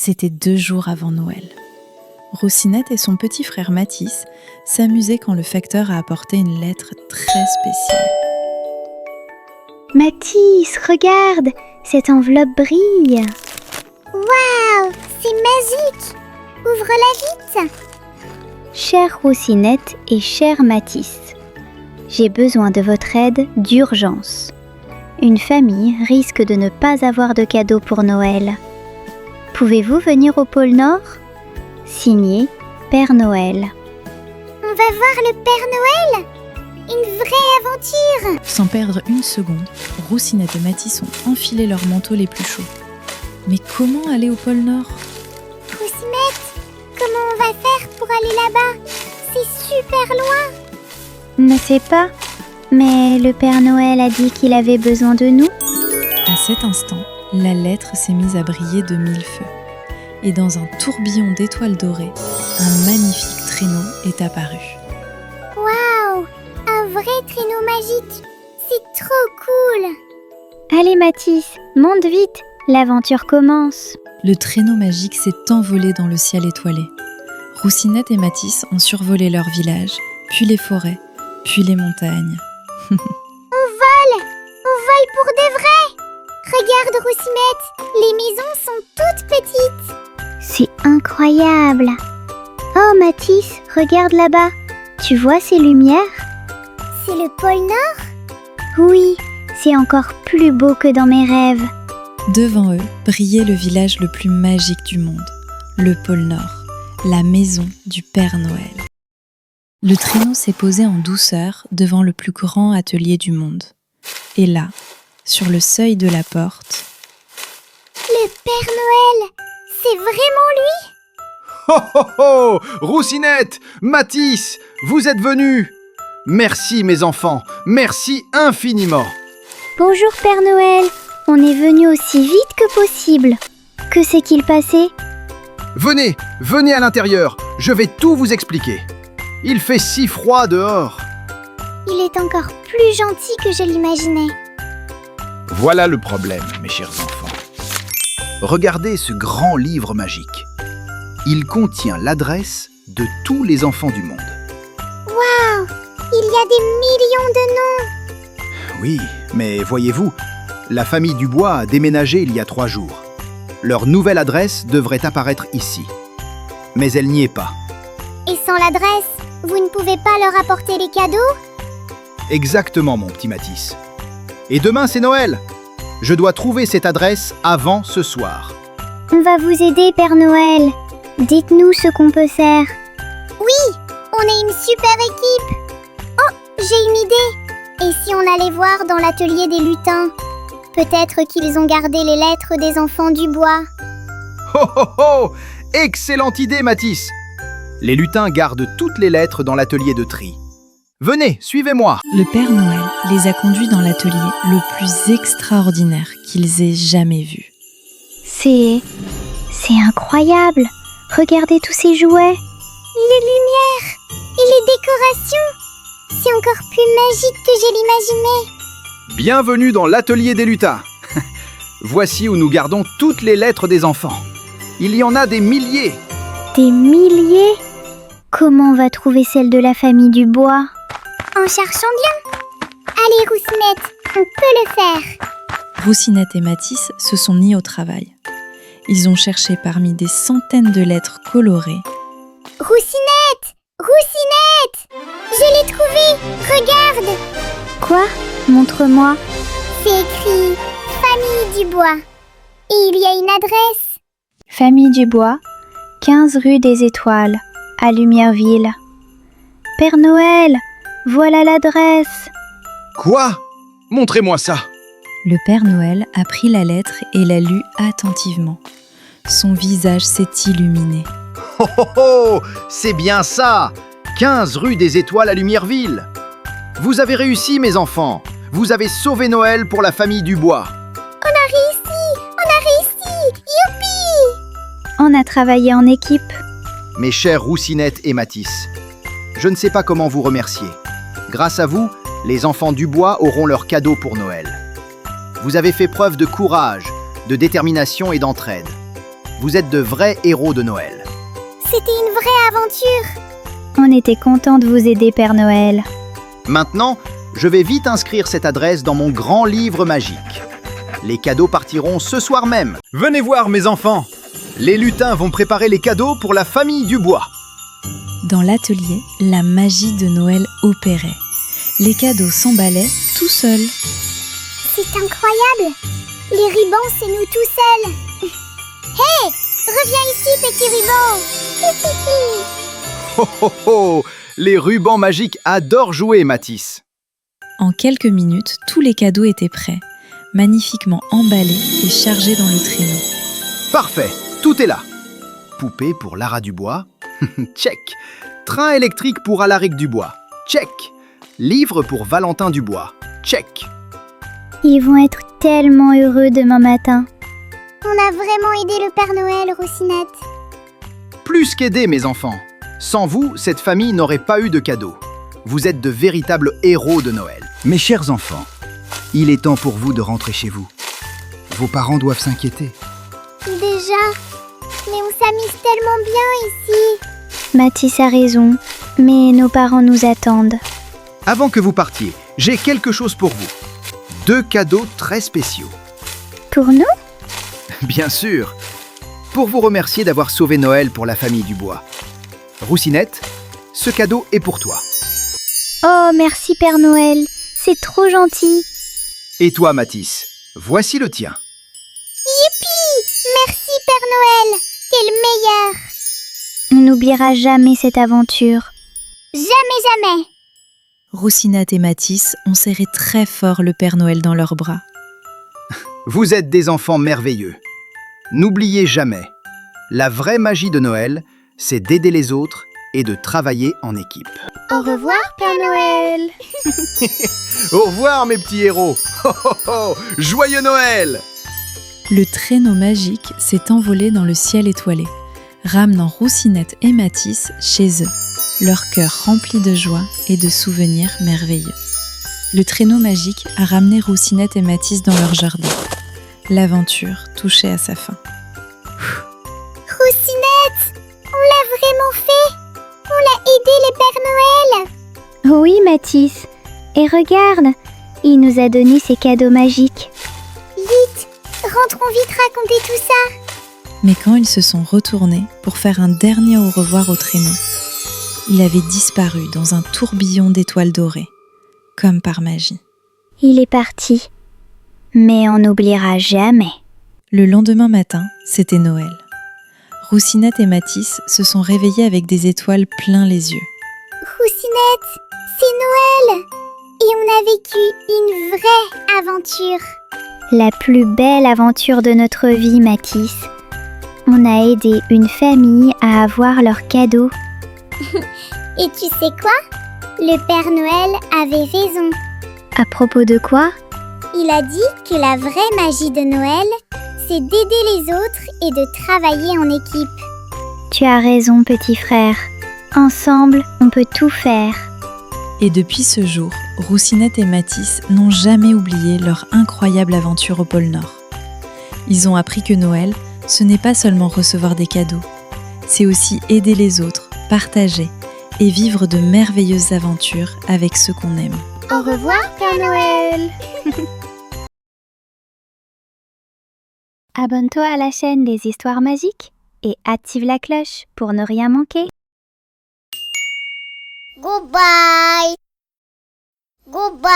C'était 2 jours avant Noël. Rocinette et son petit frère Mathis s'amusaient quand le facteur a apporté une lettre très spéciale. Mathis, regarde, cette enveloppe brille. Waouh, c'est magique! Ouvre-la vite! Chère Rocinette et cher Mathis, j'ai besoin de votre aide d'urgence. Une famille risque de ne pas avoir de cadeau pour Noël. Pouvez-vous venir au pôle Nord ? Signé Père Noël. On va voir le Père Noël? Une vraie aventure! Sans perdre une seconde, Rocinette et Mathis ont enfilé leurs manteaux les plus chauds. Mais comment aller au pôle Nord ? Rocinette, comment on va faire pour aller là-bas? C'est super loin! Ne sais pas, mais le Père Noël a dit qu'il avait besoin de nous. À cet instant, la lettre s'est mise à briller de 1000 feux. Et dans un tourbillon d'étoiles dorées, un magnifique traîneau est apparu. Waouh! Un vrai traîneau magique! C'est trop cool! Allez Mathis, monte vite, l'aventure commence. Le traîneau magique s'est envolé dans le ciel étoilé. Rocinette et Mathis ont survolé leur village, puis les forêts, puis les montagnes. On vole pour de vrai! Regarde Rocinette, les maisons sont toutes petites! C'est incroyable. Oh Mathis, regarde là-bas, tu vois ces lumières ? C'est le pôle Nord? Oui, c'est encore plus beau que dans mes rêves. Devant eux brillait le village le plus magique du monde, le pôle Nord, la maison du Père Noël. Le traîneau s'est posé en douceur devant le plus grand atelier du monde. Et là, sur le seuil de la porte... Le Père Noël, c'est vraiment lui? Oh oh oh! Rocinette, Mathis, vous êtes venus! Merci mes enfants, merci infiniment! Bonjour Père Noël, on est venu aussi vite que possible. Que s'est-il passé ? Venez, venez à l'intérieur, je vais tout vous expliquer. Il fait si froid dehors. Il est encore plus gentil que je l'imaginais. Voilà le problème, mes chers enfants. Regardez ce grand livre magique. Il contient l'adresse de tous les enfants du monde. Waouh! Il y a des millions de noms! Oui, mais voyez-vous, la famille Dubois a déménagé il y a 3 jours. Leur nouvelle adresse devrait apparaître ici. Mais elle n'y est pas. Et sans l'adresse, vous ne pouvez pas leur apporter les cadeaux? Exactement, mon petit Mathis. Et demain, c'est Noël. Je dois trouver cette adresse avant ce soir. On va vous aider Père Noël. Dites-nous ce qu'on peut faire. Oui, on est une super équipe! Oh, j'ai une idée! Et si on allait voir dans l'atelier des lutins? Peut-être qu'ils ont gardé les lettres des enfants du bois. Oh oh oh! Excellente idée, Mathis! Les lutins gardent toutes les lettres dans l'atelier de tri. Venez, suivez-moi! Le Père Noël les a conduits dans l'atelier le plus extraordinaire qu'ils aient jamais vu. C'est incroyable. Regardez tous ces jouets. Les lumières et les décorations! C'est encore plus magique que je l'imaginais. Bienvenue dans l'atelier des lutins. Voici où nous gardons toutes les lettres des enfants. Il y en a des milliers. Des milliers ? Comment on va trouver celle de la famille Dubois ? En cherchant bien. Allez Rocinette, on peut le faire. Rocinette et Mathis se sont mis au travail. Ils ont cherché parmi des centaines de lettres colorées. Rocinette! Rocinette! Je l'ai trouvé! Regarde! Quoi ? Montre-moi. C'est écrit Famille Dubois. Et il y a une adresse. Famille Dubois, 15 rue des Étoiles, à Lumierville. Père Noël, voilà l'adresse. Quoi? Montrez-moi ça. Le Père Noël a pris la lettre et l'a lue attentivement. Son visage s'est illuminé. Oh oh oh! C'est bien ça! 15 rue des Étoiles à Lumierville. Vous avez réussi, mes enfants. Vous avez sauvé Noël pour la famille Dubois. On a réussi! On a réussi! Youpi! On a travaillé en équipe. Mes chers Rocinette et Mathis, je ne sais pas comment vous remercier. Grâce à vous, les enfants Dubois auront leur cadeau pour Noël. Vous avez fait preuve de courage, de détermination et d'entraide. Vous êtes de vrais héros de Noël. C'était une vraie aventure. On était contents de vous aider, Père Noël. Maintenant, je vais vite inscrire cette adresse dans mon grand livre magique. Les cadeaux partiront ce soir même. Venez voir, mes enfants. Les lutins vont préparer les cadeaux pour la famille du bois. Dans l'atelier, la magie de Noël opérait. Les cadeaux s'emballaient tout seuls. C'est incroyable. Les rubans, c'est nous tout seuls. Hé, reviens ici, petit ruban. Oh oh oh! Les rubans magiques adorent jouer, Mathis. En quelques minutes, tous les cadeaux étaient prêts, magnifiquement emballés et chargés dans le traîneau. Parfait, tout est là. Poupée pour Lara Dubois. Check. Train électrique pour Alaric Dubois. Check. Livre pour Valentin Dubois. Check. Ils vont être tellement heureux demain matin. On a vraiment aidé le Père Noël, Rocinette. Plus qu'aider, mes enfants. Sans vous, cette famille n'aurait pas eu de cadeaux. Vous êtes de véritables héros de Noël. Mes chers enfants, il est temps pour vous de rentrer chez vous. Vos parents doivent s'inquiéter. Déjà, mais on s'amuse tellement bien ici. Mathis a raison, mais nos parents nous attendent. Avant que vous partiez, j'ai quelque chose pour vous. 2 cadeaux très spéciaux. Pour nous? Bien sûr. Pour vous remercier d'avoir sauvé Noël pour la famille Dubois. Roussinette, ce cadeau est pour toi. Oh, merci Père Noël, c'est trop gentil. Et toi, Mathis, voici le tien. Youpi! Merci, Père Noël. T'es le meilleur. On n'oubliera jamais cette aventure. Jamais, jamais. Roussinette et Mathis ont serré très fort le Père Noël dans leurs bras. Vous êtes des enfants merveilleux. N'oubliez jamais, la vraie magie de Noël, c'est d'aider les autres et de travailler en équipe. Au revoir, Père Noël. Au revoir, mes petits héros. Ho, ho, ho. Joyeux Noël! Le traîneau magique s'est envolé dans le ciel étoilé, ramenant Roussinette et Mathis chez eux, leur cœur rempli de joie et de souvenirs merveilleux. Le traîneau magique a ramené Roussinette et Mathis dans leur jardin. L'aventure touchait à sa fin. Rocinette, on l'a vraiment fait. On l'a aidé les Pères Noël. Oui Mathis, et regarde, il nous a donné ses cadeaux magiques. Vite, rentrons vite raconter tout ça. Mais quand ils se sont retournés pour faire un dernier au revoir au traîneau, il avait disparu dans un tourbillon d'étoiles dorées, comme par magie. Il est parti, mais on n'oubliera jamais. Le lendemain matin, c'était Noël. Roussinette et Mathis se sont réveillés avec des étoiles plein les yeux. Rocinette, c'est Noël. Et on a vécu une vraie aventure. La plus belle aventure de notre vie, Mathis. On a aidé une famille à avoir leurs cadeaux. Et tu sais quoi? Le Père Noël avait raison. À propos de quoi? Il a dit que la vraie magie de Noël, c'est d'aider les autres et de travailler en équipe. Tu as raison, petit frère. Ensemble, on peut tout faire. Et depuis ce jour, Roussinette et Mathis n'ont jamais oublié leur incroyable aventure au pôle Nord. Ils ont appris que Noël, ce n'est pas seulement recevoir des cadeaux, c'est aussi aider les autres, partager et vivre de merveilleuses aventures avec ceux qu'on aime. Au revoir, Père Noël. Abonne-toi à la chaîne des Histoires Magiques et active la cloche pour ne rien manquer. Goodbye. Goodbye.